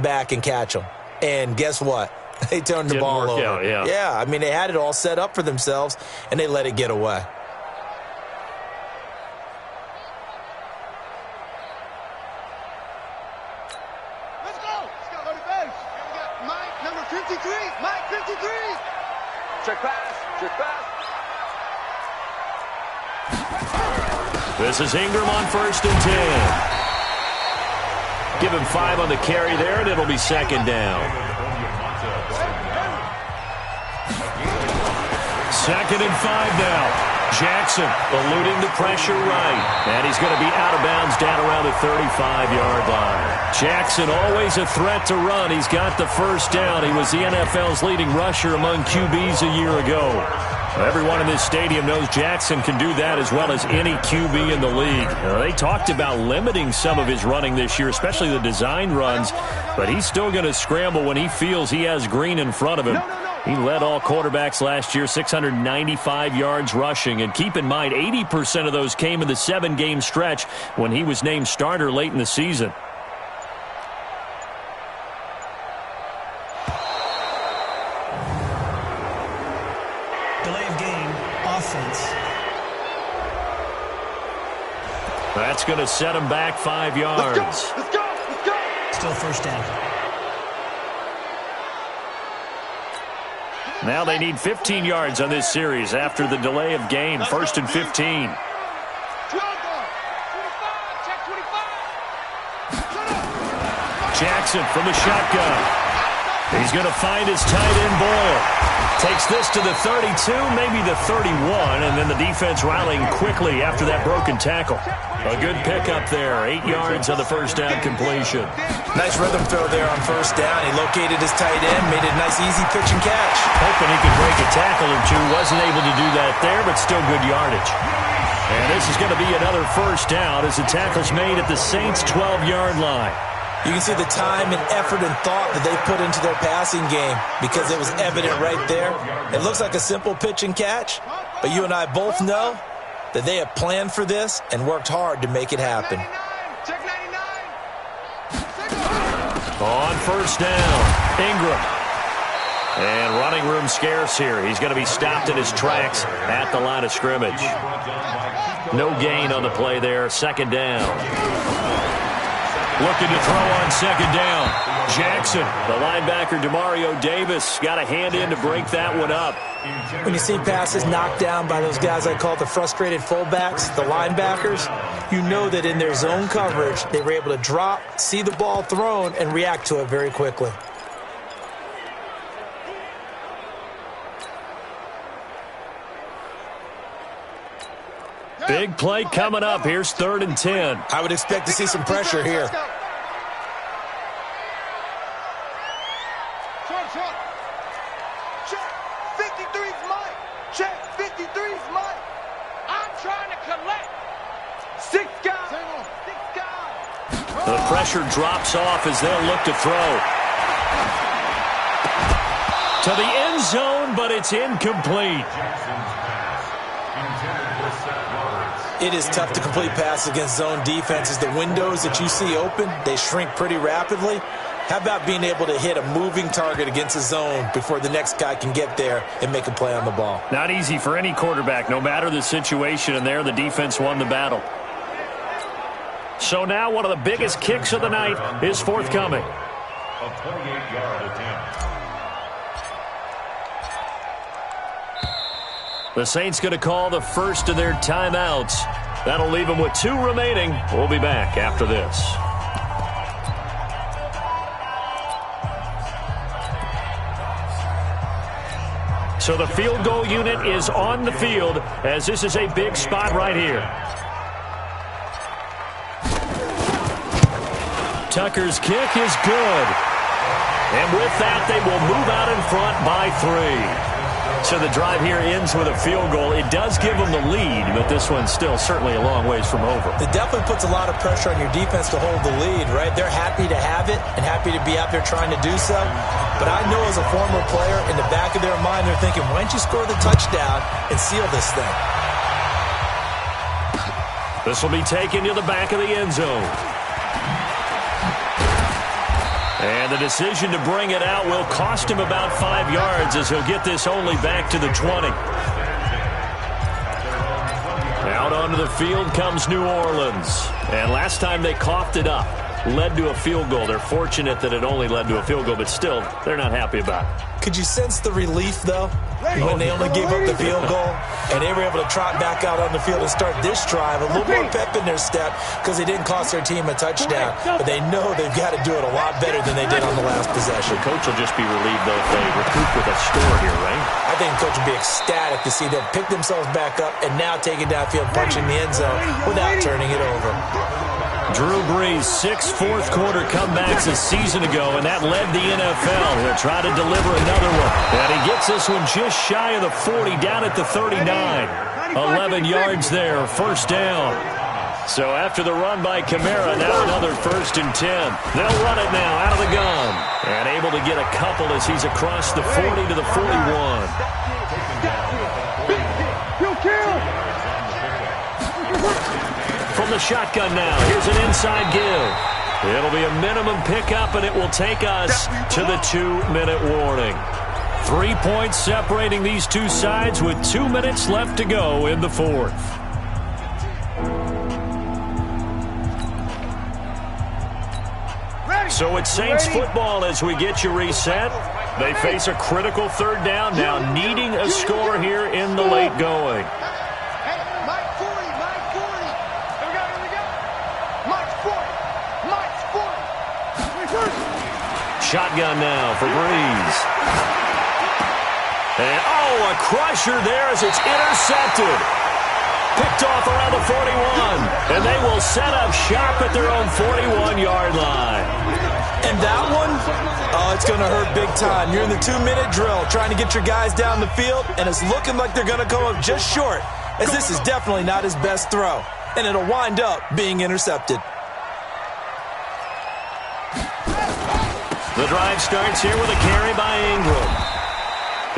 back and catch them. And guess what? They turned the ball over. Out, yeah. Yeah, I mean, they had it all set up for themselves, and they let it get away. Let's go to the bench. We got Mike, number 53. Mike, 53. Check pass. This is Ingram on 1st and 10. Give him 5 on the carry there, and it'll be 2nd down. 2nd and 5 now. Jackson eluding the pressure right. And he's going to be out of bounds down around the 35-yard line. Jackson always a threat to run. He's got the 1st down. He was the NFL's leading rusher among QBs a year ago. Everyone in this stadium knows Jackson can do that as well as any QB in the league. They talked about limiting some of his running this year, especially the design runs, but he's still going to scramble when he feels he has green in front of him. He led all quarterbacks last year, 695 yards rushing. And keep in mind, 80% of those came in the 7-game stretch when he was named starter late in the season. Delay of game, offense. That's going to set him back 5 yards. Let's go. Still 1st down. Now they need 15 yards on this series after the delay of game. 1st and 15. 12 ball. 25. Check 25. Jackson from the shotgun. He's going to find his tight end Boyle. Takes this to the 32, maybe the 31, and then the defense rallying quickly after that broken tackle. A good pickup there. 8 yards on the 1st down completion. Nice rhythm throw there on 1st down. He located his tight end, made it a nice, easy pitch and catch. Hoping he could break a tackle or two. Wasn't able to do that there, but still good yardage. And this is going to be another 1st down as the tackle's made at the Saints' 12-yard line. You can see the time and effort and thought that they put into their passing game because it was evident right there. It looks like a simple pitch and catch, but you and I both know that they have planned for this and worked hard to make it happen. Check 99. On 1st down, Ingram. And running room scarce here. He's going to be stopped in his tracks at the line of scrimmage. No gain on the play there. 2nd down. Looking to throw on 2nd down. Jackson, the linebacker, Demario Davis, got a hand in to break that one up. When you see passes knocked down by those guys I call the frustrated fullbacks, the linebackers, you know that in their zone coverage, they were able to drop, see the ball thrown, and react to it very quickly. Big play coming up. Here's 3rd and 10. I would expect to see some pressure here. Check 53's Mike. Check 53's Mike. I'm trying to collect. 6 guys. 6 guys. The pressure drops off as they'll look to throw. To the end zone, but it's incomplete. It is tough to complete passes against zone defenses. The windows that you see open, they shrink pretty rapidly. How about being able to hit a moving target against a zone before the next guy can get there and make a play on the ball? Not easy for any quarterback, no matter the situation, and there the defense won the battle. So now one of the biggest kicks of the night is forthcoming. A 28-yard attempt. The Saints going to call the first of their timeouts. That'll leave them with 2 remaining. We'll be back after this. So the field goal unit is on the field as this is a big spot right here. Tucker's kick is good. And with that, they will move out in front by 3. So the drive here ends with a field goal. It does give them the lead, but this one's still certainly a long ways from over. It definitely puts a lot of pressure on your defense to hold the lead, right? They're happy to have it and happy to be out there trying to do so. But I know as a former player, in the back of their mind, they're thinking, why don't you score the touchdown and seal this thing? This will be taken to the back of the end zone. And the decision to bring it out will cost him about 5 yards as he'll get this only back to the 20. Out onto the field comes New Orleans. And last time they coughed it up, led to a field goal. They're fortunate that it only led to a field goal, but still, they're not happy about it. Could you sense the relief, though, when they only gave up the field goal and they were able to trot back out on the field and start this drive? A little more pep in their step because they didn't cost their team a touchdown, but they know they've got to do it a lot better than they did on the last possession. The coach will just be relieved, though, if they recoup with a score here, right? I think the coach will be ecstatic to see them pick themselves back up and now take it downfield, punching the end zone without turning it over. Drew Brees, 6 fourth-quarter comebacks a season ago, and that led the NFL. He'll try to deliver another one. And he gets this one just shy of the 40, down at the 39. 11 yards there, first down. So after the run by Kamara, now another 1st and 10. They'll run it now out of the gun. And able to get a couple as he's across the 40 to the 41. From the shotgun now, here's an inside give. It'll be a minimum pickup, and it will take us to the 2-minute warning. 3 points separating these two sides with 2 minutes left to go in the fourth. So it's Saints football as we get you reset. They face a critical 3rd down now, needing a score here in the late going. Shotgun now for Brees. And, a crusher there as it's intercepted. Picked off around the 41. And they will set up shop at their own 41-yard line. And that one, it's going to hurt big time. You're in the 2-minute drill trying to get your guys down the field, and it's looking like they're going to come up just short, as this is definitely not his best throw. And it'll wind up being intercepted. The drive starts here with a carry by Ingram.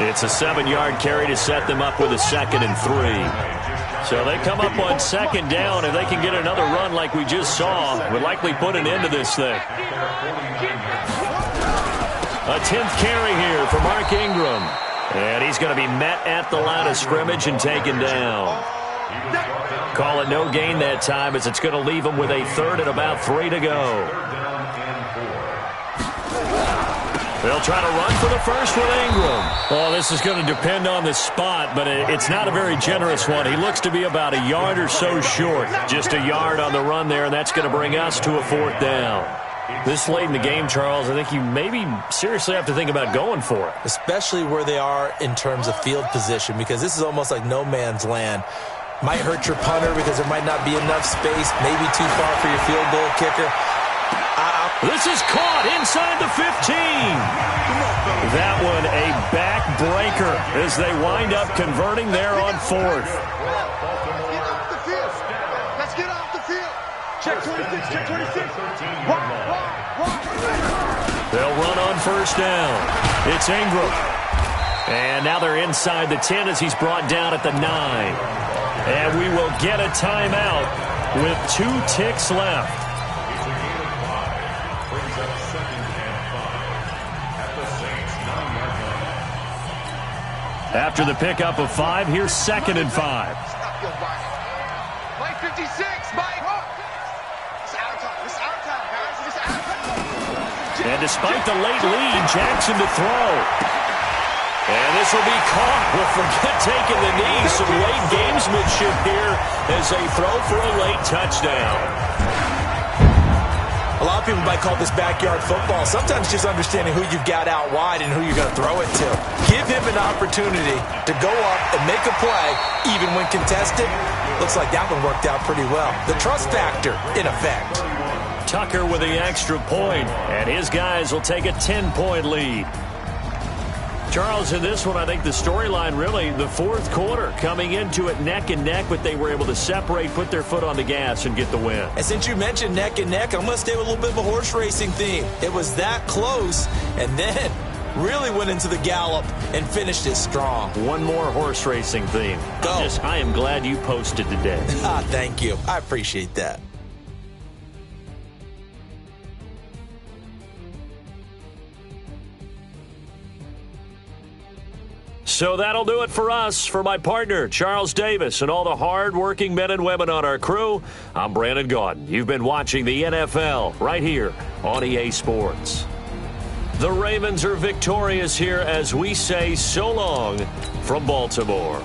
It's a 7-yard carry to set them up with a 2nd and 3. So they come up on 2nd down. If they can get another run like we just saw, would likely put an end to this thing. A 10th carry here for Mark Ingram. And he's going to be met at the line of scrimmage and taken down. Call it no gain that time as it's going to leave him with a 3rd and about 3 to go. They'll try to run for the first with Ingram. Well, this is going to depend on the spot, but it's not a very generous one. He looks to be about a yard or so short. Just a yard on the run there, and that's going to bring us to a 4th down. This late in the game, Charles, I think you maybe seriously have to think about going for it. Especially where they are in terms of field position, because this is almost like no man's land. Might hurt your punter because there might not be enough space, maybe too far for your field goal kicker. This is caught inside the 15. That one a backbreaker as they wind up converting there on 4th. Let's get off the field. Check 26, check 26. They'll run on 1st down. It's Ingram. And now they're inside the 10 as he's brought down at the 9. And we will get a timeout with 2 ticks left. After the pickup of 5, here's 2nd and 5. Mike 56, Mike. It's our time. It's our time, guys. It's our time. And despite the late lead, Jackson to throw. And this will be caught. We'll forget taking the knee. Some late gamesmanship here as they throw for a late touchdown. A lot of people might call this backyard football. Sometimes just understanding who you've got out wide and who you're going to throw it to. Give him an opportunity to go up and make a play, even when contested. Looks like that one worked out pretty well. The trust factor, in effect. Tucker with the extra point, and his guys will take a 10-point lead. Charles, in this one, I think the storyline really, the 4th quarter, coming into it neck and neck, but they were able to separate, put their foot on the gas, and get the win. And since you mentioned neck and neck, I'm going to stay with a little bit of a horse racing theme. It was that close, and then really went into the gallop and finished it strong. One more horse racing theme. Go. I am glad you posted today. Thank you. I appreciate that. So that'll do it for us. For my partner, Charles Davis, and all the hard-working men and women on our crew, I'm Brandon Gaudin. You've been watching the NFL right here on EA Sports. The Ravens are victorious here as we say so long from Baltimore.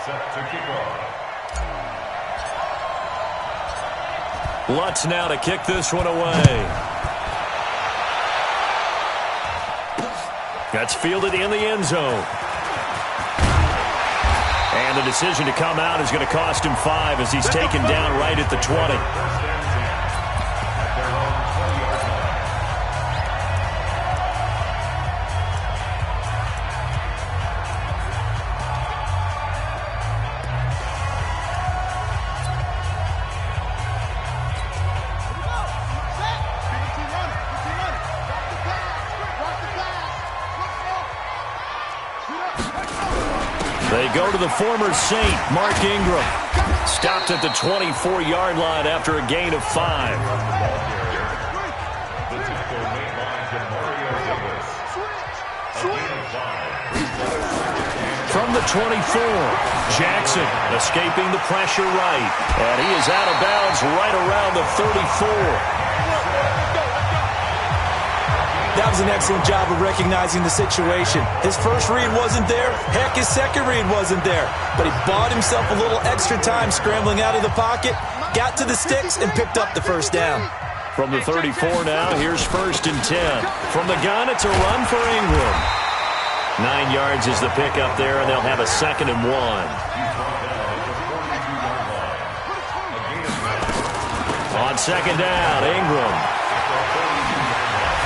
Set to kick off. Lutz now to kick this one away. That's fielded in the end zone. And the decision to come out is going to cost him 5 as he's taken down right at the 20. They go to the former Saint, Mark Ingram. Stopped at the 24-yard line after a gain of 5. From the 24, Jackson escaping the pressure right. And he is out of bounds right around the 34. That was an excellent job of recognizing the situation. His first read wasn't there. Heck, his second read wasn't there. But he bought himself a little extra time scrambling out of the pocket, got to the sticks, and picked up the first down. From the 34 now, here's 1st and 10. From the gun, it's a run for Ingram. 9 yards is the pickup there, and they'll have a 2nd and 1. On 2nd down, Ingram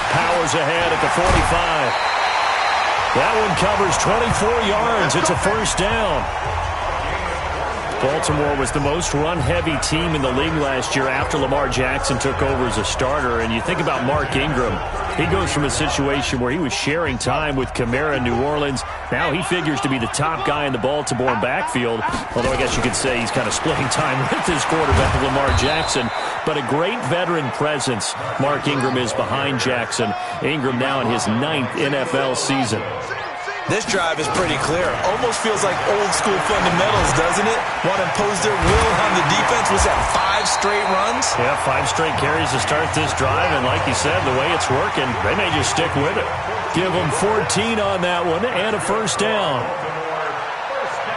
powers ahead at the 45. That one covers 24 yards. It's a 1st down. Baltimore was the most run-heavy team in the league last year after Lamar Jackson took over as a starter. And you think about Mark Ingram. He goes from a situation where he was sharing time with Kamara in New Orleans. Now he figures to be the top guy in the Baltimore backfield. Although I guess you could say he's kind of splitting time with his quarterback, Lamar Jackson. But a great veteran presence Mark Ingram is behind Jackson. Ingram now in his 9th NFL season. This drive is pretty clear. Almost feels like old-school fundamentals, doesn't it? Want to impose their will on the defense. Was that 5 straight runs? Yeah, 5 straight carries to start this drive. And like you said, the way it's working, they may just stick with it. Give them 14 on that one and a 1st down.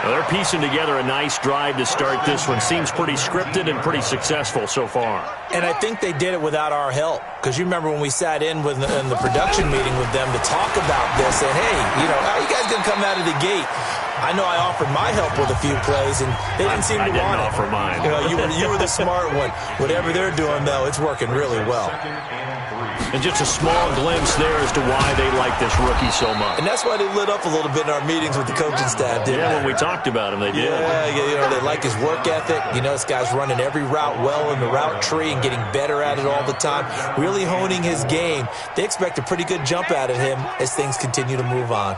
Well, they're piecing together a nice drive to start this one. Seems pretty scripted and pretty successful so far. And I think they did it without our help. Because you remember when we sat in the production meeting with them to talk about this, and hey, how are you guys going to come out of the gate? I know I offered my help with a few plays, and they didn't seem to want it. I didn't offer mine. You were the smart one. Whatever they're doing, though, it's working really well. And just a small glimpse there as to why they like this rookie so much. And that's why they lit up a little bit in our meetings with the coaching staff, didn't they? When we talked about him, they did. Yeah, they like his work ethic. This guy's running every route well in the route tree and getting better at it all the time, really honing his game. They expect a pretty good jump out of him as things continue to move on.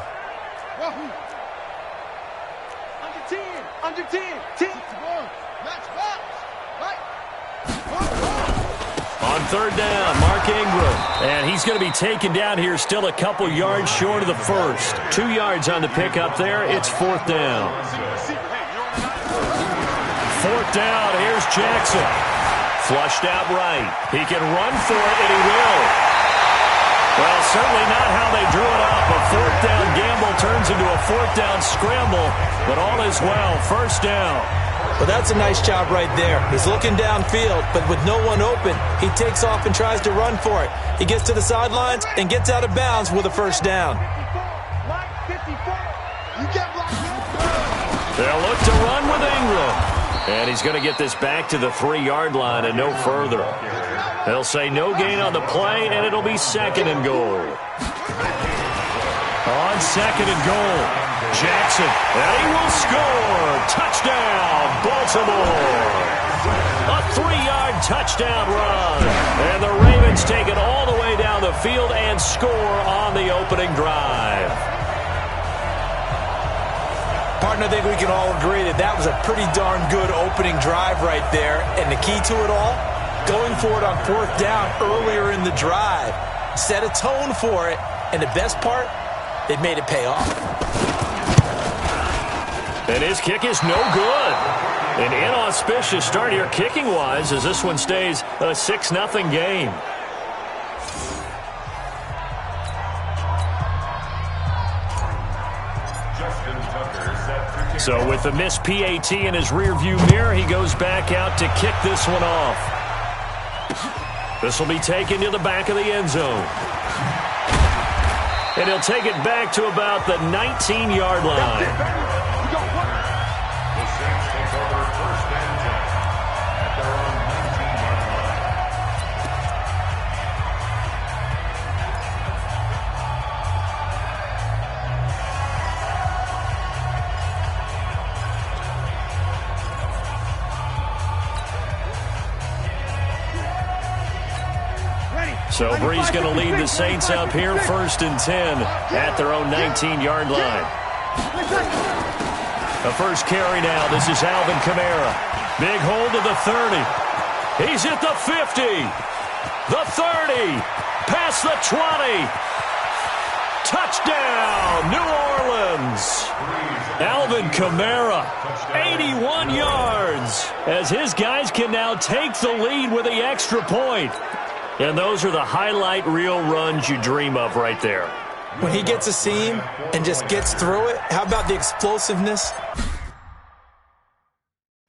Under 10. On 3rd down, Mark Ingram. And he's going to be taken down here still a couple yards short of the 1st. 2 yards on the pickup there. It's 4th down. 4th down, here's Jackson. Flushed out right. He can run for it, and he will. Well, certainly not how they drew it up. A 4th down gamble turns into a 4th down scramble, but all is well. 1st down. Well, that's a nice job right there. He's looking downfield, but with no one open, he takes off and tries to run for it. He gets to the sidelines and gets out of bounds with a 1st down. They'll look to run with Ingram. And he's going to get this back to the 3-yard line and no further. They'll say no gain on the play, and it'll be 2nd and goal. On 2nd and goal, Jackson, and he will score. Touchdown, Baltimore. A 3-yard touchdown run. And the Ravens take it all the way down the field and score on the opening drive. Partner, I think we can all agree that that was a pretty darn good opening drive right there. And the key to it all, going for it on 4th down earlier in the drive. Set a tone for it. And the best part, they made it pay off. And his kick is no good. An inauspicious start here kicking-wise as this one stays a 6-0 game. So with the missed PAT in his rearview mirror, he goes back out to kick this one off. This will be taken to the back of the end zone. And he'll take it back to about the 19-yard line. The Saints take over 1st and 10 at their own 19-yard line. So Bree's going to lead the Saints up here 1st and 10 at their own 19-yard line. The first carry now. This is Alvin Kamara. Big hold to the 30. He's at the 50. The 30. Past the 20. Touchdown, New Orleans. Alvin Kamara, 81 yards, as his guys can now take the lead with the extra point. And those are the highlight reel runs you dream of right there. When he gets a seam and just gets through it, how about the explosiveness?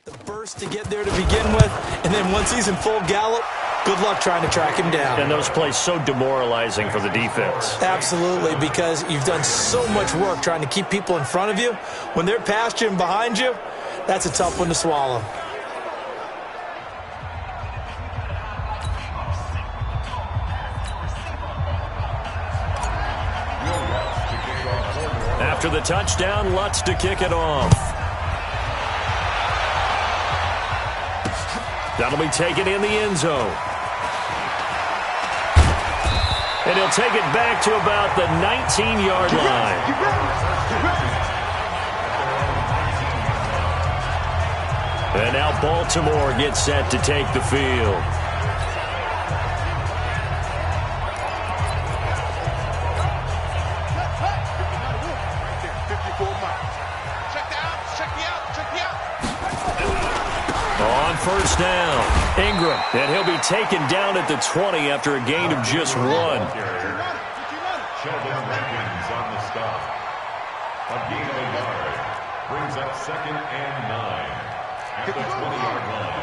The burst to get there to begin with, and then once he's in full gallop, good luck trying to track him down. And those plays so demoralizing for the defense. Absolutely, because you've done so much work trying to keep people in front of you. When they're past you and behind you, that's a tough one to swallow. After the touchdown, Lutz to kick it off. That'll be taken in the end zone. And he'll take it back to about the 19-yard line. And now Baltimore gets set to take the field. On 1st down, Ingram, and he'll be taken down at the 20 after a gain of just 1. Sheldon Rankins on the stop. A gain of a yard brings up 2nd and 9 at the 20-yard line.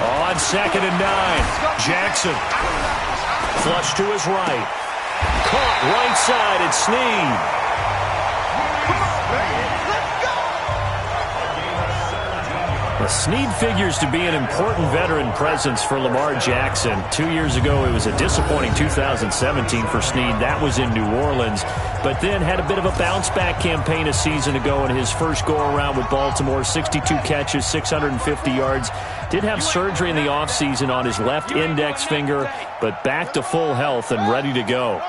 On 2nd and 9, Jackson. Flush to his right. Caught right side at Snead. Snead figures to be an important veteran presence for Lamar Jackson. 2 years ago, it was a disappointing 2017 for Snead. That was in New Orleans, but then had a bit of a bounce-back campaign a season ago in his first go-around with Baltimore. 62 catches, 650 yards. Did have surgery in the offseason on his left index finger, but back to full health and ready to go.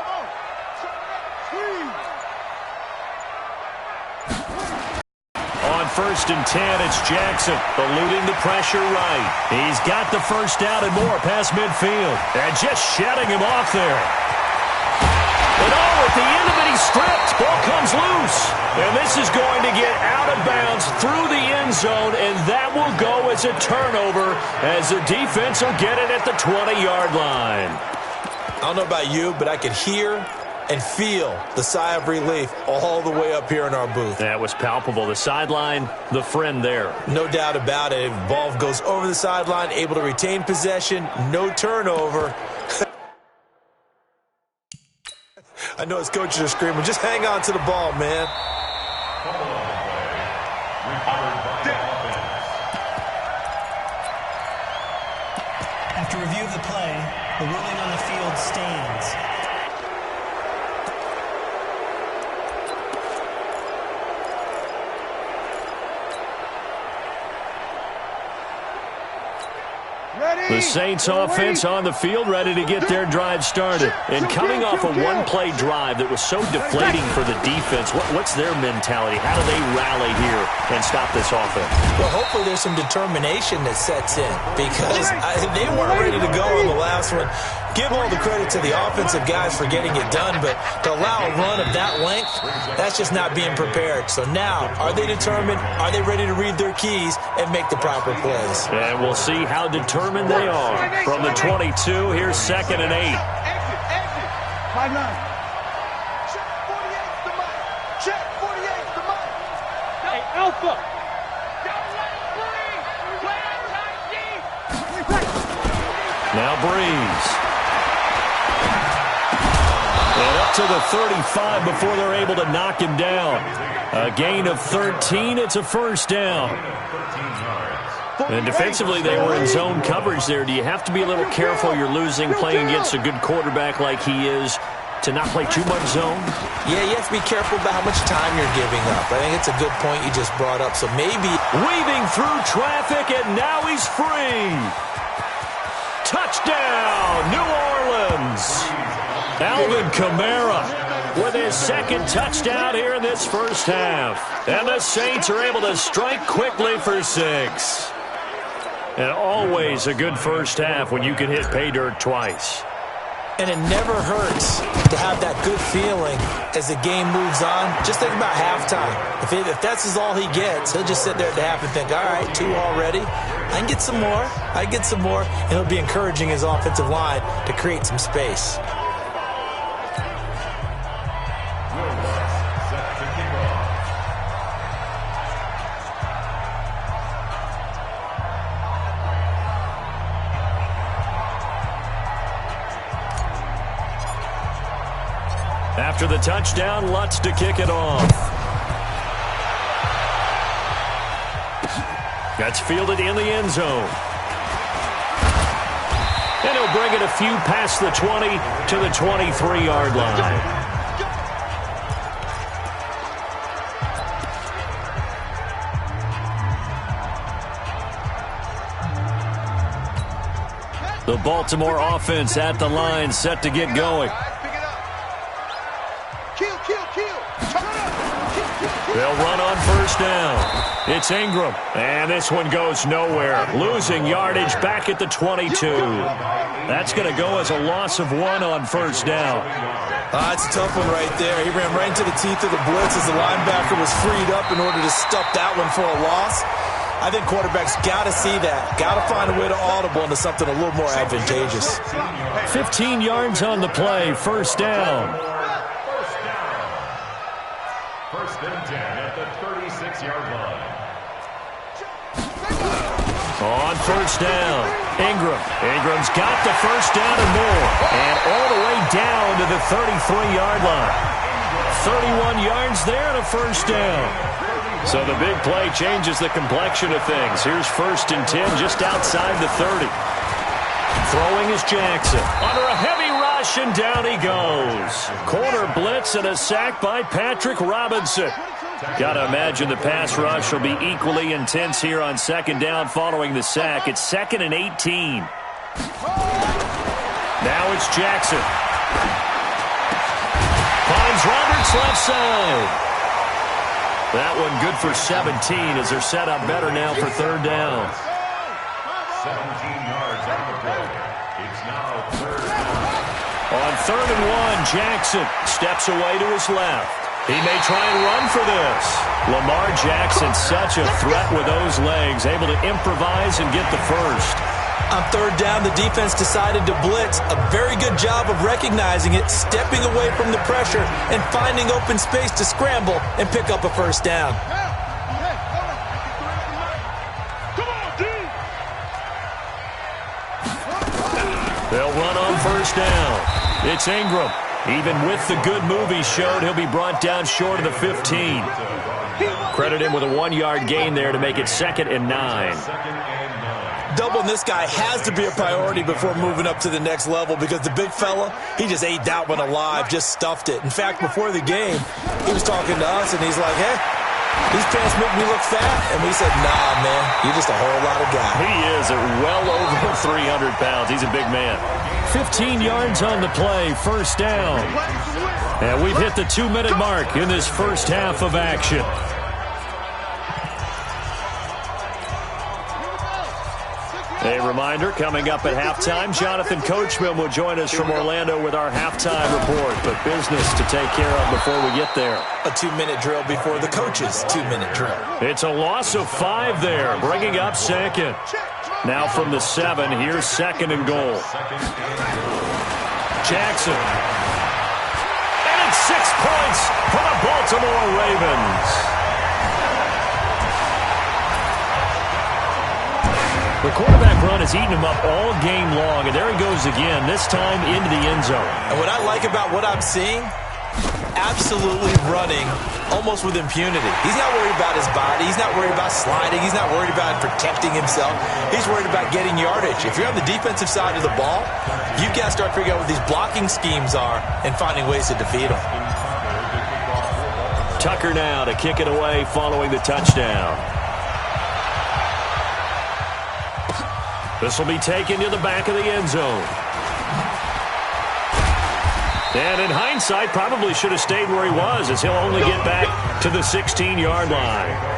On 1st and 10, it's Jackson, eluding the pressure right. He's got the first down and more past midfield. And just shedding him off there. And at the end of it, he's stripped. Ball comes loose. And this is going to get out of bounds through the end zone, and that will go as a turnover as the defense will get it at the 20-yard line. I don't know about you, but I could hear and feel the sigh of relief all the way up here in our booth. That was palpable. The sideline, the friend there. No doubt about it. Ball goes over the sideline, able to retain possession, no turnover. I know his coaches are screaming, just hang on to the ball, man. review of the play, the ruling on the field stands. The Saints offense on the field, ready to get their drive started. And coming off a one-play drive that was so deflating for the defense, what's their mentality? How do they rally here and stop this offense? Well, hopefully there's some determination that sets in because they weren't ready to go on the last one. Give all the credit to the offensive guys for getting it done, but to allow a run of that length, that's just not being prepared. So now, are they determined? Are they ready to read their keys and make the proper plays? And we'll see how determined they are. From the 22, here's 2nd and 8. Exit. 5-9. Check 48's the mic. Check 48's the mic. Hey, Alpha. Don't let him breathe. Play on tight D. Now Breeze. And up to the 35 before they're able to knock him down. A gain of 13. It's a first down. And defensively, they were in zone coverage there. Do you have to be a little careful? You're losing playing against a good quarterback like he is to not play too much zone? Yeah, you have to be careful about how much time you're giving up. I think it's a good point you just brought up. So maybe weaving through traffic, and now he's free. Touchdown, New Orleans. Alvin Kamara with his second touchdown here in this first half. And the Saints are able to strike quickly for 6. And always a good first half when you can hit pay dirt twice. And it never hurts to have that good feeling as the game moves on. Just think about halftime. If that's all he gets, he'll just sit there at the half and think, all right, 2 already. I can get some more. And he'll be encouraging his offensive line to create some space. After the touchdown, Lutz to kick it off. That's fielded in the end zone. And he'll bring it a few past the 20 to the 23-yard line. The Baltimore offense at the line, set to get going. They'll run on first down. It's Ingram, and this one goes nowhere. Losing yardage back at the 22. That's going to go as a loss of 1 on first down. That's a tough one right there. He ran right into the teeth of the blitz as the linebacker was freed up in order to stuff that one for a loss. I think quarterbacks got to see that. Got to find a way to audible into something a little more advantageous. 15 yards on the play, first down. First and 10 at the 36-yard line. On first down, Ingram. Ingram's got the first down and more. And all the way down to the 33-yard line. 31 yards there and a first down. So the big play changes the complexion of things. Here's first and 10 just outside the 30. Throwing is Jackson. Under a heavy rush, and down he goes. Corner blitz and a sack by Patrick Robinson. Got to imagine the pass rush will be equally intense here on second down following the sack. It's 2nd and 18. Now it's Jackson. Finds Roberts left side. That one good for 17 as they're set up better now for third down. 17 yards on the play. It's now third down. On 3rd and 1, Jackson steps away to his left. He may try and run for this. Lamar Jackson, such a threat with those legs, able to improvise and get the first. On 3rd down, the defense decided to blitz. A very good job of recognizing it, stepping away from the pressure, and finding open space to scramble and pick up a first down. They'll run on first down. It's Ingram. Even with the good move he showed, he'll be brought down short of the 15. Credit him with a 1-yard gain there to make it 2nd and 9. Doubling this guy has to be a priority before moving up to the next level because the big fella, he just ate that one alive, just stuffed it. In fact, before the game, he was talking to us, and he's like, hey, these pants make me look fat. And we said, nah, man, you're just a whole lot of guy. He is at well over 300 pounds. He's a big man. 15 yards on the play, first down. And we've hit the 2-minute mark in this first half of action. A reminder, coming up at halftime, Jonathan Coachman will join us from Orlando with our halftime report. But business to take care of before we get there. A 2-minute drill before the coach's 2-minute drill. It's a loss of 5 there, bringing up second. Now from the 7, here's second and goal. Jackson. And it's 6 points for the Baltimore Ravens. The quarterback run has eaten him up all game long, and there he goes again, this time into the end zone. And what I like about what I'm seeing, absolutely running almost with impunity. He's not worried about his body. He's not worried about sliding. He's not worried about protecting himself. He's worried about getting yardage. If you're on the defensive side of the ball, you've got to start figuring out what these blocking schemes are and finding ways to defeat them. Tucker now to kick it away following the touchdown. This will be taken to the back of the end zone. And in hindsight, probably should have stayed where he was, as he'll only get back to the 16-yard line.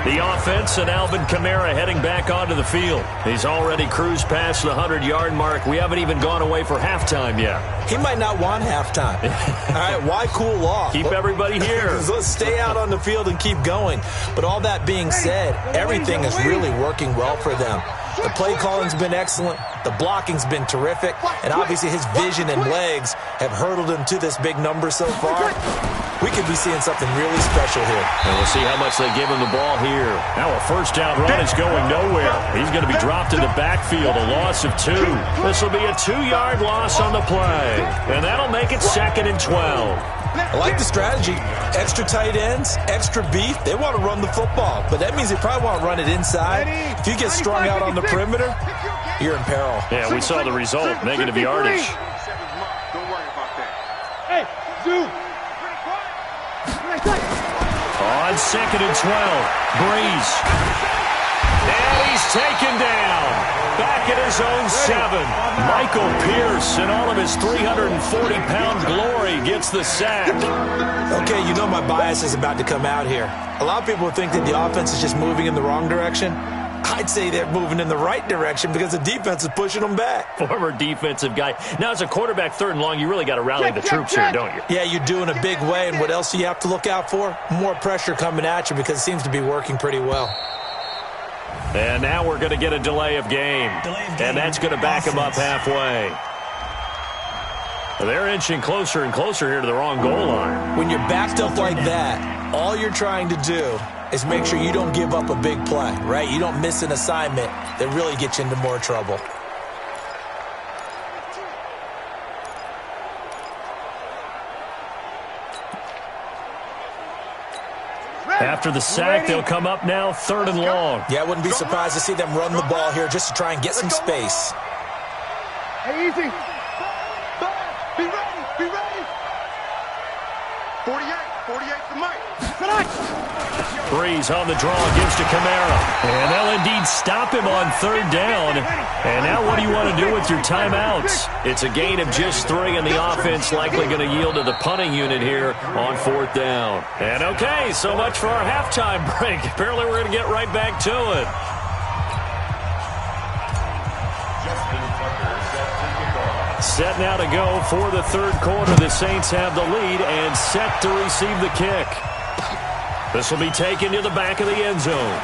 The offense and Alvin Kamara heading back onto the field. He's already cruised past the 100-yard mark. We haven't even gone away for halftime yet. He might not want halftime. All right, why cool off? Keep everybody here. Let's stay out on the field and keep going. But all that being said, everything is really working well for them. The play calling's been excellent. The blocking's been terrific. And obviously his vision and legs have hurdled him to this big number so far. We could be seeing something really special here. And we'll see how much they give him the ball here. Now a first down run is going nowhere. He's going to be dropped in the backfield, a loss of 2. This will be a 2-yard loss on the play. And that'll make it 2nd and 12. I like the strategy. Extra tight ends, extra beef. They want to run the football, but that means they probably want to run it inside. If you get strung out on the perimeter, you're in peril. Yeah, we saw the result, negative yardage. Don't worry about that. Hey, dude. On 2nd and 12, Breeze. And he's taken down. Back at his own 7. Michael Pierce, in all of his 340-pound glory, gets the sack. Okay, you know my bias is about to come out here. A lot of people think that the offense is just moving in the wrong direction. I'd say they're moving in the right direction because the defense is pushing them back. Former defensive guy. Now, as a quarterback, 3rd and long, you really got to rally the troops here, don't you? Yeah, you do in a big way. And what else do you have to look out for? More pressure coming at you because it seems to be working pretty well. And now we're going to get a delay of game. And that's going to back him up halfway. They're inching closer and closer here to the wrong goal line. When you're backed up like that, all you're trying to do is make sure you don't give up a big play, right? You don't miss an assignment that really gets you into more trouble. After the sack, they'll come up now 3rd and long. Yeah, I wouldn't be surprised to see them run the ball here just to try and get some space. Hey, easy. Be ready. Be ready. 48 for Mike. Breeze on the draw, gives to Kamara. And they'll indeed stop him on 3rd down. And now what do you want to do with your timeouts? It's a gain of just 3, and the offense likely going to yield to the punting unit here on 4th down. And okay, so much for our halftime break. Apparently we're going to get right back to it. Set now to go for the 3rd quarter. The Saints have the lead and set to receive the kick. This will be taken to the back of the end zone.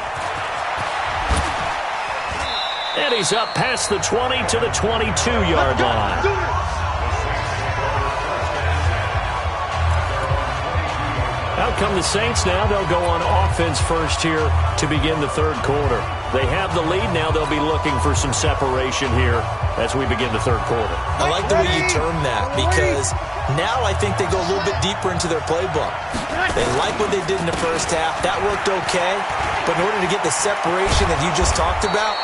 And he's up past the 20 to the 22-yard line. Out come the Saints now. They'll go on offense first here to begin the third quarter. They have the lead now. They'll be looking for some separation here as we begin the third quarter. I like the way you term that because now I think they go a little bit deeper into their playbook. They like what they did in the first half. That worked okay. But in order to get the separation that you just talked about,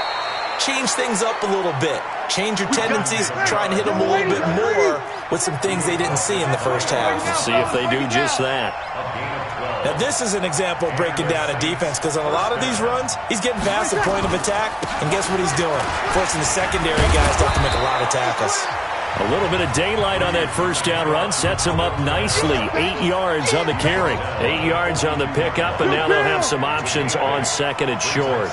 change things up a little bit. Change your tendencies, try and hit them a little bit more with some things they didn't see in the first half. We'll see if they do just that. Now, this is an example of breaking down a defense because on a lot of these runs, he's getting past the point of attack, and guess what he's doing? Forcing the secondary guys to have to make a lot of tackles. A little bit of daylight on that first down run sets them up nicely. 8 yards on the carry, 8 yards on the pickup, and now they'll have some options on second and short.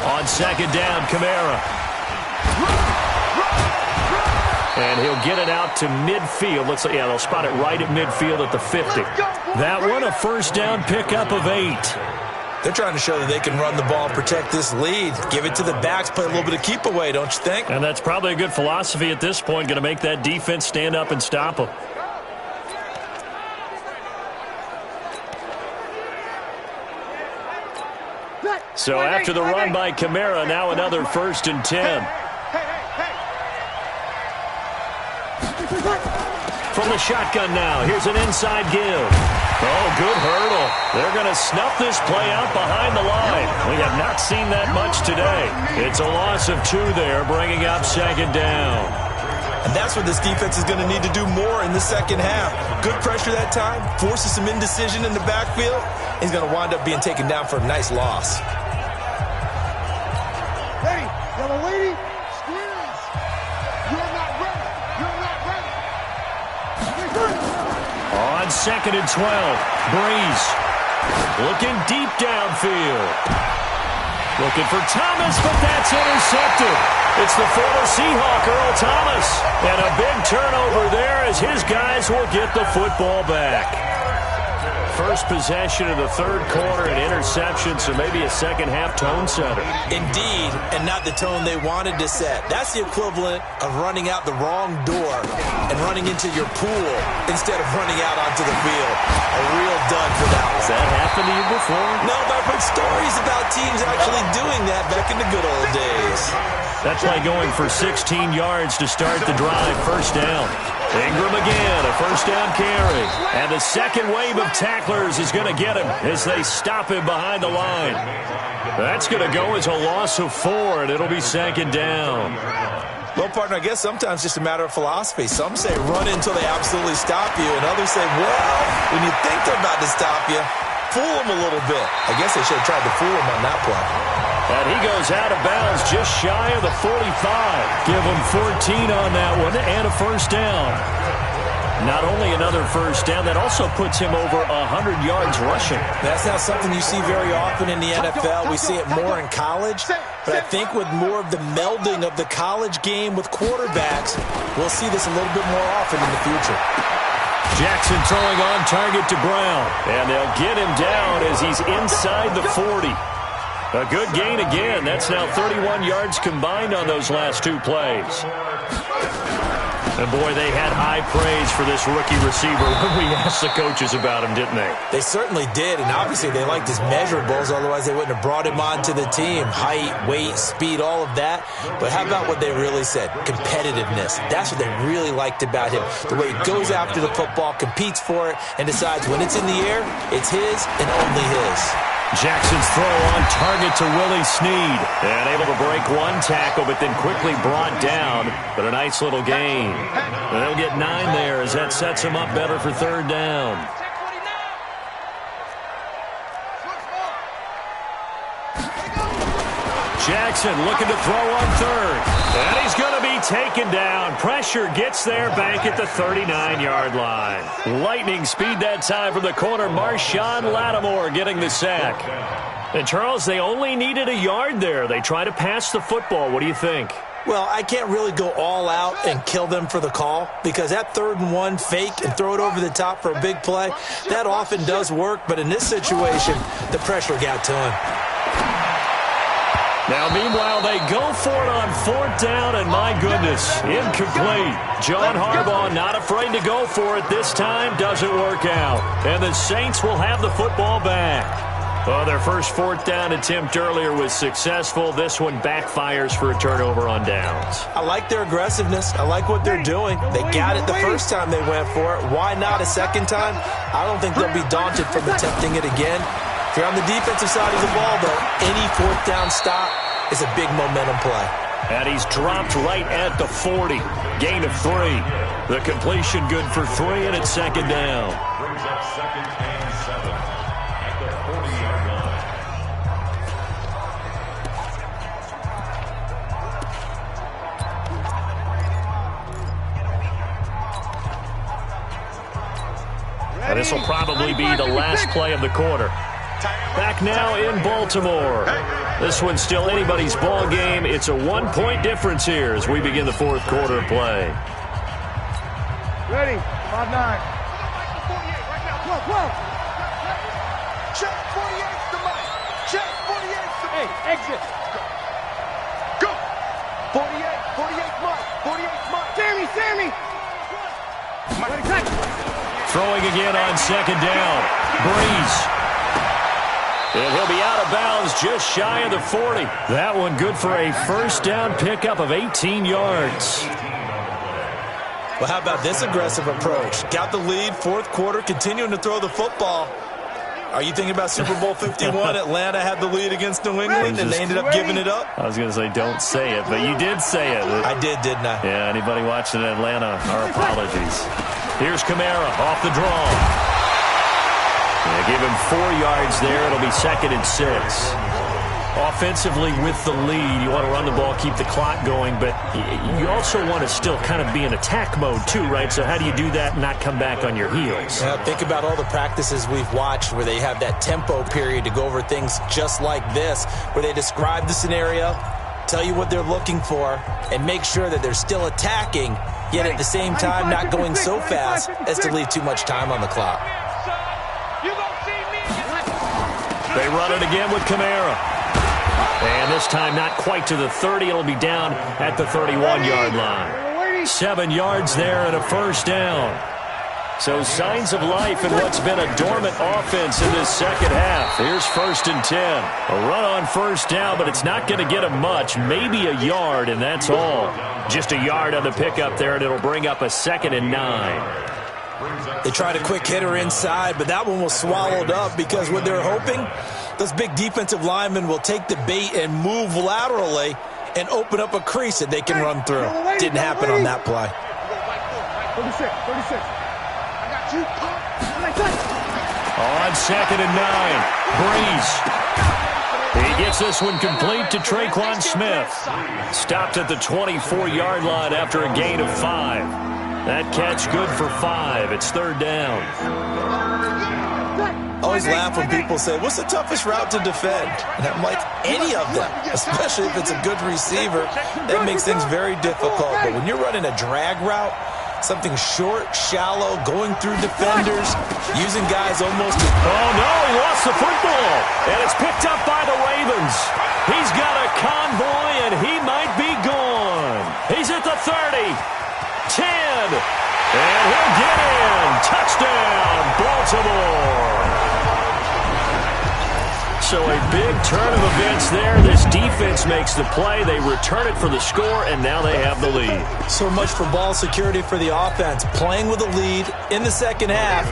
On second down, Kamara. And he'll get it out to midfield. Yeah, they'll spot it right at midfield at the 50. That one, a first down pickup of 8. They're trying to show that they can run the ball and protect this lead. Give it to the backs, play a little bit of keep away, don't you think? And that's probably a good philosophy at this point, going to make that defense stand up and stop them. So after the run by Kamara, now another 1st and 10. From the shotgun now, here's an inside give. Oh, good hurdle. They're going to snuff this play out behind the line. We have not seen that much today. It's a loss of 2 there, bringing up second down. And that's what this defense is going to need to do more in the second half. Good pressure that time, forces some indecision in the backfield. He's going to wind up being taken down for a nice loss. Ready, yellow lady, squeeze. You're not ready. You're not ready. On second and 12, Breeze looking deep downfield. Looking for Thomas, but that's intercepted. It's the former Seahawk, Earl Thomas. And a big turnover there as his guys will get the football back. First possession of the third quarter, an interception, so maybe a second-half tone setter. Indeed, and not the tone they wanted to set. That's the equivalent of running out the wrong door and running into your pool instead of running out onto the field. A real dud for that one. Has that happened to you before? No, but I've heard stories about teams actually doing that back in the good old days. That play going for 16 yards to start the drive. First down. Ingram again, a first down carry. And the second wave of tacklers is going to get him as they stop him behind the line. That's going to go as a loss of 4, and it'll be second down. Well, partner, I guess sometimes it's just a matter of philosophy. Some say run until they absolutely stop you, and others say, well, when you think they're about to stop you, fool them a little bit. I guess they should have tried to fool him on that play. And he goes out of bounds just shy of the 45. Give him 14 on that one and a first down. Not only another first down, that also puts him over 100 yards rushing. That's not something you see very often in the NFL. We see it more in college. But I think with more of the melding of the college game with quarterbacks, we'll see this a little bit more often in the future. Jackson throwing on target to Brown. And they'll get him down as he's inside the 40. A good gain again. That's now 31 yards combined on those last 2 plays. And, boy, they had high praise for this rookie receiver when we asked the coaches about him, didn't they? They certainly did, and obviously they liked his measurables. Otherwise, they wouldn't have brought him onto the team. Height, weight, speed, all of that. But how about what they really said? Competitiveness. That's what they really liked about him. The way he goes after the football, competes for it, and decides when it's in the air, it's his and only his. Jackson's throw on target to Willie Snead. And able to break 1 tackle, but then quickly brought down. But a nice little gain. And they'll get 9 there as that sets him up better for third down. Jackson looking to throw on third. And he's going to be taken down. Pressure gets there back at the 39-yard line. Lightning speed that time from the corner. Marshawn Lattimore getting the sack. And, Charles, they only needed a yard there. They try to pass the football. What do you think? Well, I can't really go all out and kill them for the call because that 3rd and 1 fake and throw it over the top for a big play, that often does work. But in this situation, the pressure got to him. Now, meanwhile, they go for it on 4th down, and my goodness, incomplete. John Harbaugh not afraid to go for it this time. Doesn't work out. And the Saints will have the football back. Well, their first 4th down attempt earlier was successful. This one backfires for a turnover on downs. I like their aggressiveness. I like what they're doing. They got it the first time they went for it. Why not a second time? I don't think they'll be daunted from attempting it again. If you're on the defensive side of the ball, though, any 4th down stop is a big momentum play. And he's dropped right at the 40. Gain of 3. The completion good for 3, and it's 2nd down. Brings up 2nd and 7 at the 40-yard line. And this will probably be the last play of the quarter. Back now in Baltimore. This one's still anybody's ball game. It's a 1-point difference here as we begin the 4th quarter of play. Ready? 5-9. Check 48's the mic. Check 48's the mic. Hey, exit. Go. 48's mic. 48's mic. Sammy. Throwing again on 2nd down. Breeze. And he'll be out of bounds just shy of the 40. That one good for a 1st down pickup of 18 yards. Well, how about this aggressive approach? Got the lead, 4th quarter, continuing to throw the football. Are you thinking about Super Bowl 51? Atlanta had the lead against New England, and they ended up giving it up? I was going to say don't say it, but you did say it. I did, didn't I? Yeah, anybody watching Atlanta, our apologies. Here's Kamara off the draw. Yeah, give him 4 yards there. It'll be 2nd and 6. Offensively with the lead, you want to run the ball, keep the clock going, but you also want to still kind of be in attack mode too, right? So how do you do that and not come back on your heels? Yeah, think about all the practices we've watched where they have that tempo period to go over things just like this, where they describe the scenario, tell you what they're looking for, and make sure that they're still attacking, yet at the same time not going so fast as to leave too much time on the clock. They run it again with Kamara. And this time not quite to the 30. It'll be down at the 31-yard line. 7 yards there and a 1st down. So signs of life in what's been a dormant offense in this 2nd half. Here's 1st and 10. A run on 1st down, but it's not going to get him much. Maybe a yard, and that's all. Just a yard on the pickup there, and it'll bring up a 2nd and 9. They tried a quick hitter inside, but that one was swallowed up because what they're hoping, those big defensive linemen will take the bait and move laterally and open up a crease that they can run through. Didn't happen on that play. 36. I got you. On 2nd and 9, Breeze. He gets this one complete to Traquan Smith. Stopped at the 24-yard line after a gain of 5. That catch good for 5. It's 3rd down. I always laugh when people say, what's the toughest route to defend? And I'm like, any of them, especially if it's a good receiver. That makes things very difficult. But when you're running a drag route, something short, shallow, going through defenders, using guys almost as... Oh, no, he lost the football. And it's picked up by the Ravens. He's got a convoy, and he might be gone. He's at the 30. 10, and he'll get in. Touchdown, Baltimore. So a big turn of events there. This defense makes the play. They return it for the score, and now they have the lead. So much for ball security for the offense. Playing with a lead in the 2nd half,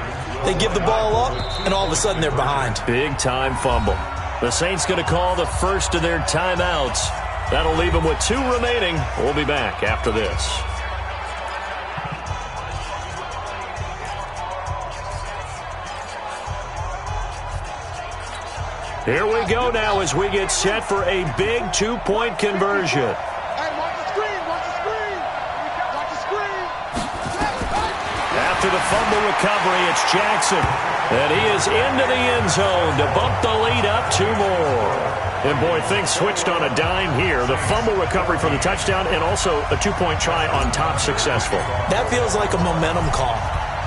they give the ball up, and all of a sudden they're behind. Big-time fumble. The Saints going to call the first of their timeouts. That'll leave them with 2 remaining. We'll be back after this. Here we go now as we get set for a big 2-point conversion. Hey, watch the screen. Watch the screen. After the fumble recovery, it's Jackson. And he is into the end zone to bump the lead up 2 more. And, boy, things switched on a dime here. The fumble recovery for the touchdown and also a 2-point try on top successful. That feels like a momentum call.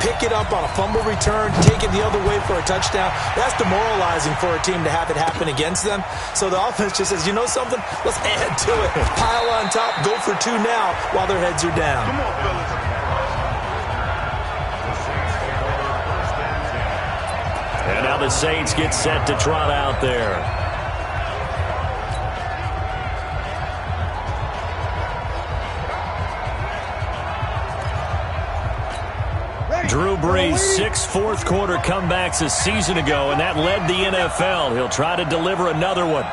pick it up on a fumble return, take it the other way for a touchdown. That's demoralizing for a team to have it happen against them. So the offense just says, you know something? Let's add to it. Pile on top, go for two now while their heads are down. Come on, fellas. And now the Saints get set to trot out there. Drew Brees, 6 fourth-quarter comebacks a season ago, and that led the NFL. He'll try to deliver another one.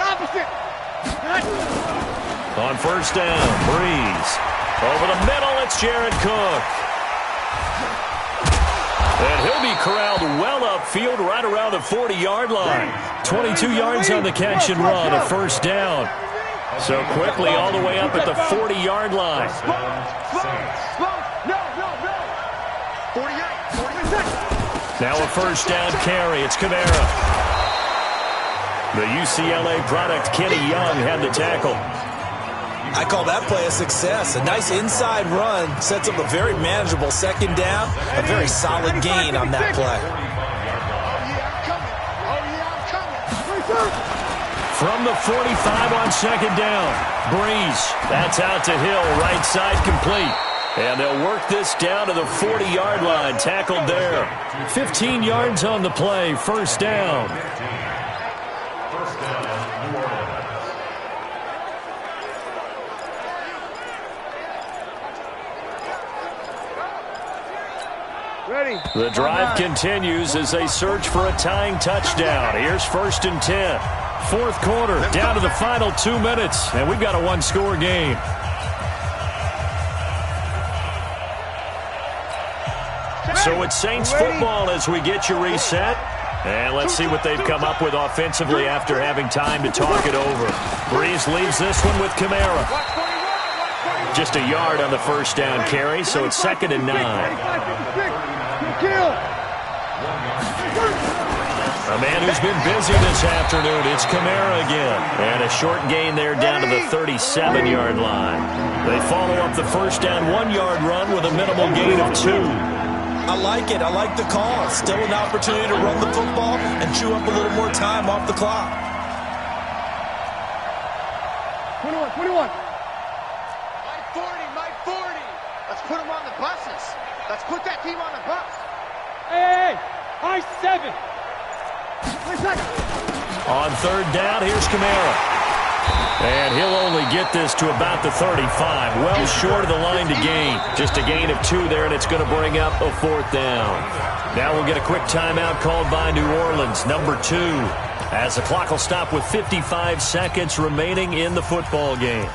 Opposite. On first down, Brees. Over the middle, it's Jared Cook. And he'll be corralled well upfield right around the 40-yard line. 22 yards on the catch and run, a first down. So quickly all the way up at the 40-yard line. Now a first down carry. It's Kamara. The UCLA product, Kenny Young, had the tackle. I call that play a success. A nice inside run sets up a very manageable second down. A very solid gain on that play. From the 45 on second down, Brees. That's out to Hill, right side complete. And they'll work this down to the 40-yard line, tackled there. 15 yards on the play, first down. The drive continues as they search for a tying touchdown. Here's first and 10. Fourth quarter, down to the final 2 minutes, and we've got a one-score game. So it's Saints football as we get you reset. And let's see what they've come up with offensively after having time to talk it over. Brees leaves this one with Kamara. Just a yard on the first down carry, so it's second and 9. A man who's been busy this afternoon, it's Kamara again. And a short gain there down to the 37-yard line. They follow up the first down 1-yard run with a minimal gain of 2. I like it. I like the call. Still an opportunity to run the football and chew up a little more time off the clock. 21. My 40. Let's put them on the buses. Let's put that team on the bus. Hey, high 7. On third down, here's Kamara. And he'll only get this to about the 35. Well short of the line to gain. Just a gain of 2 there, and it's going to bring up a fourth down. Now we'll get a quick timeout called by New Orleans, number 2. As the clock will stop with 55 seconds remaining in the football game.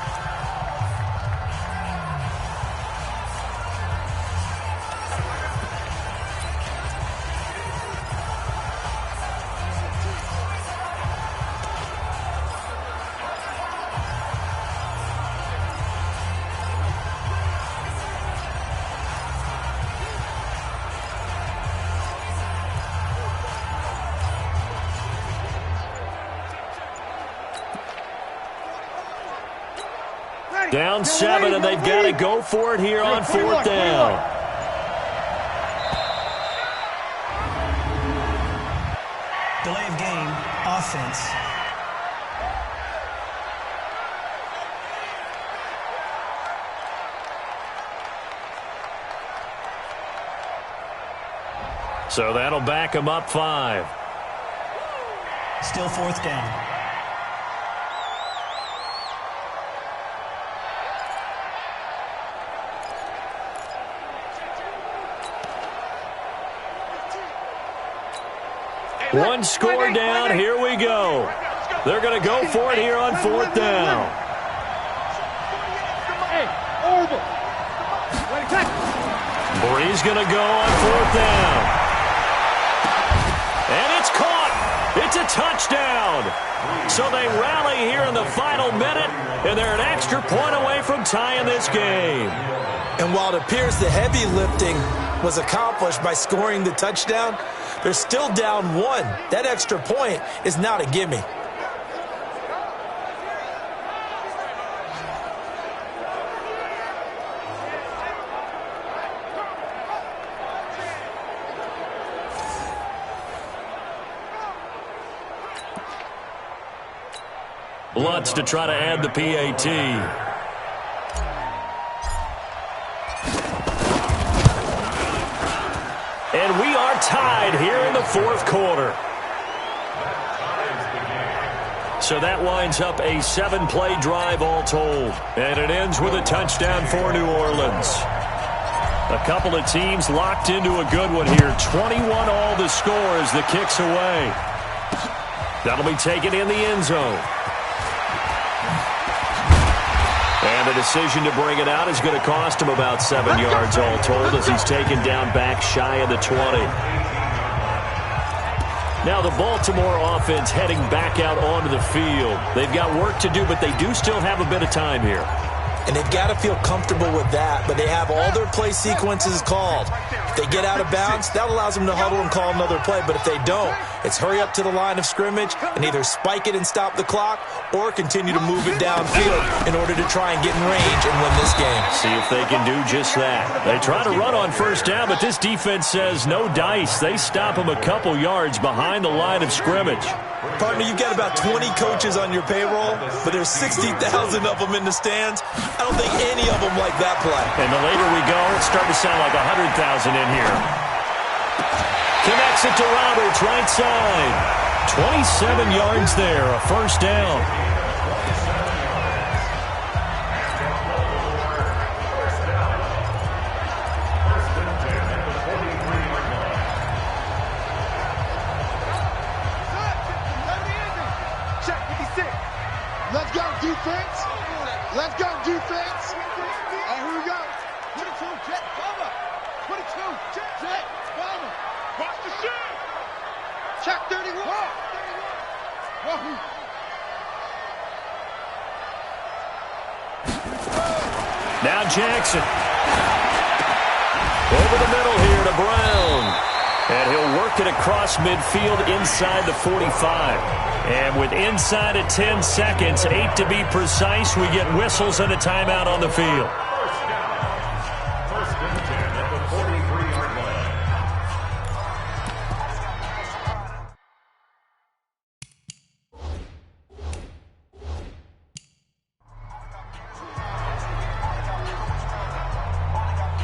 Down 7, and they've got to go for it here on fourth down. Delay of game, offense. So that'll back them up 5. Still fourth down. One score down, here we go. They're going to go for it here on fourth down. Brees going to go on fourth down. And it's caught. It's a touchdown. So they rally here in the final minute, and they're an extra point away from tying this game. And while it appears the heavy lifting was accomplished by scoring the touchdown, they're still down 1. That extra point is not a gimme. Lutz to try to add the PAT. And we are tied here in the fourth quarter. So that winds up a 7-play drive all told. And it ends with a touchdown for New Orleans. A couple of teams locked into a good one here. 21 all the score as the kick's away. That'll be taken in the end zone. And the decision to bring it out is going to cost him about 7 yards all told as he's taken down back shy of the 20. Now the Baltimore offense heading back out onto the field. They've got work to do, but they do still have a bit of time here. And they've got to feel comfortable with that, but they have all their play sequences called. If they get out of bounds, that allows them to huddle and call another play, but if they don't, it's hurry up to the line of scrimmage and either spike it and stop the clock or continue to move it downfield in order to try and get in range and win this game. See if they can do just that. They try to run on first down, but this defense says no dice. They stop them a couple yards behind the line of scrimmage. Partner, you've got about 20 coaches on your payroll, but there's 60,000 of them in the stands. I don't think any of them like that play. And the later we go, it's starting to sound like 100,000 in here. Connects it to Roberts, right side. 27 yards there, a first down. Let's go, defense. Let's go, defense. All right, here we go. 22, jet, cover. 22, jet, cover. Watch the shit. Check 31. Wahoo. Now Jackson. Over the middle here to Brown. And he'll work it across midfield inside the 45. And with inside of 10 seconds, 8 to be precise, we get whistles and a timeout on the field. First and 10 at the 43-yard line.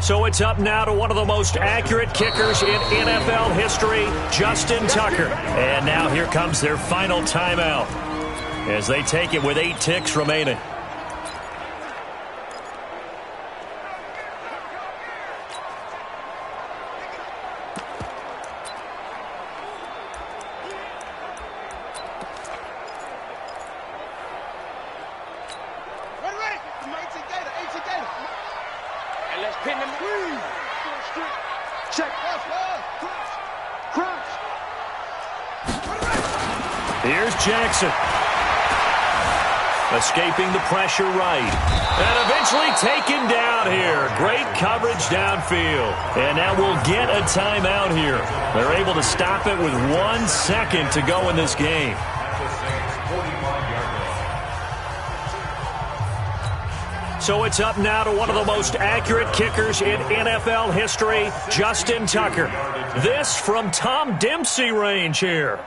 So it's up now to one of the most accurate kickers in NFL history, Justin Tucker. And now here comes their final timeout as they take it with 8 ticks remaining. Here's Jackson. Escaping the pressure right. And eventually taken down here. Great coverage downfield. And now we'll get a timeout here. They're able to stop it with 1 second to go in this game. So it's up now to one of the most accurate kickers in NFL history, Justin Tucker. This from Tom Dempsey range here.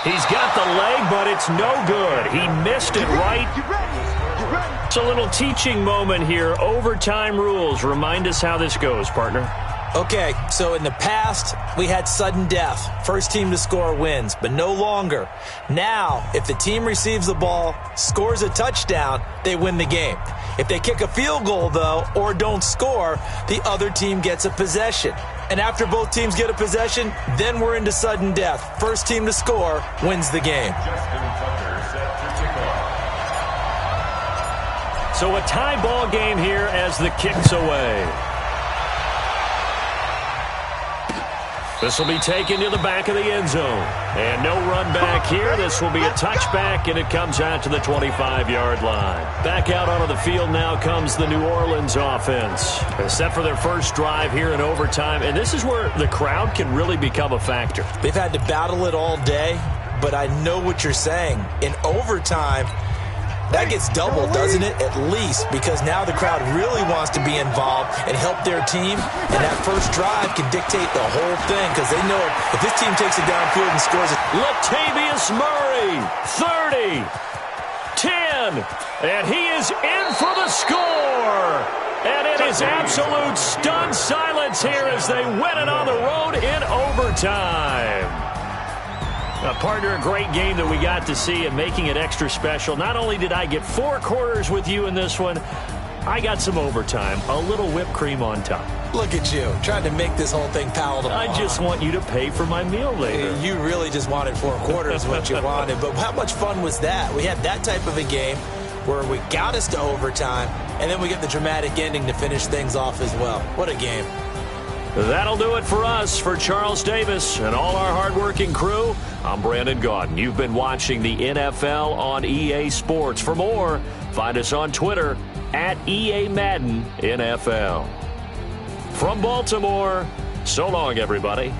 He's got the leg, but it's no good. He missed it right. It's a little teaching moment here. Overtime rules. Remind us how this goes, partner. Okay, so in the past, we had sudden death. First team to score wins, but no longer. Now, if the team receives the ball, scores a touchdown, they win the game. If they kick a field goal, though, or don't score, the other team gets a possession. And after both teams get a possession, then we're into sudden death. First team to score wins the game. Justin Tucker set to kick off. So a tie ball game here as the kick's away. This will be taken to the back of the end zone. And no run back here. This will be a touchback, and it comes out to the 25-yard line. Back out onto the field now comes the New Orleans offense. Set for their first drive here in overtime. And this is where the crowd can really become a factor. They've had to battle it all day, but I know what you're saying. In overtime, That gets doubled, doesn't it? At least, because now the crowd really wants to be involved and help their team, and that first drive can dictate the whole thing because they know if this team takes it downfield and scores it. Latavius Murray, 30, 10, and he is in for the score. And it is absolute stunned silence here as they win it on the road in overtime. Partner, a great game that we got to see and making it extra special. Not only did I get 4 quarters with you in this one, I got some overtime, a little whipped cream on top. Look at you, trying to make this whole thing palatable. I just want you to pay for my meal later. You really just wanted 4 quarters what you wanted, but how much fun was that? We had that type of a game where we got us to overtime, and then we get the dramatic ending to finish things off as well. What a game. That'll do it for us. For Charles Davis and all our hardworking crew, I'm Brandon Gaudin. You've been watching the NFL on EA Sports. For more, find us on Twitter at EA Madden NFL. From Baltimore, so long, everybody.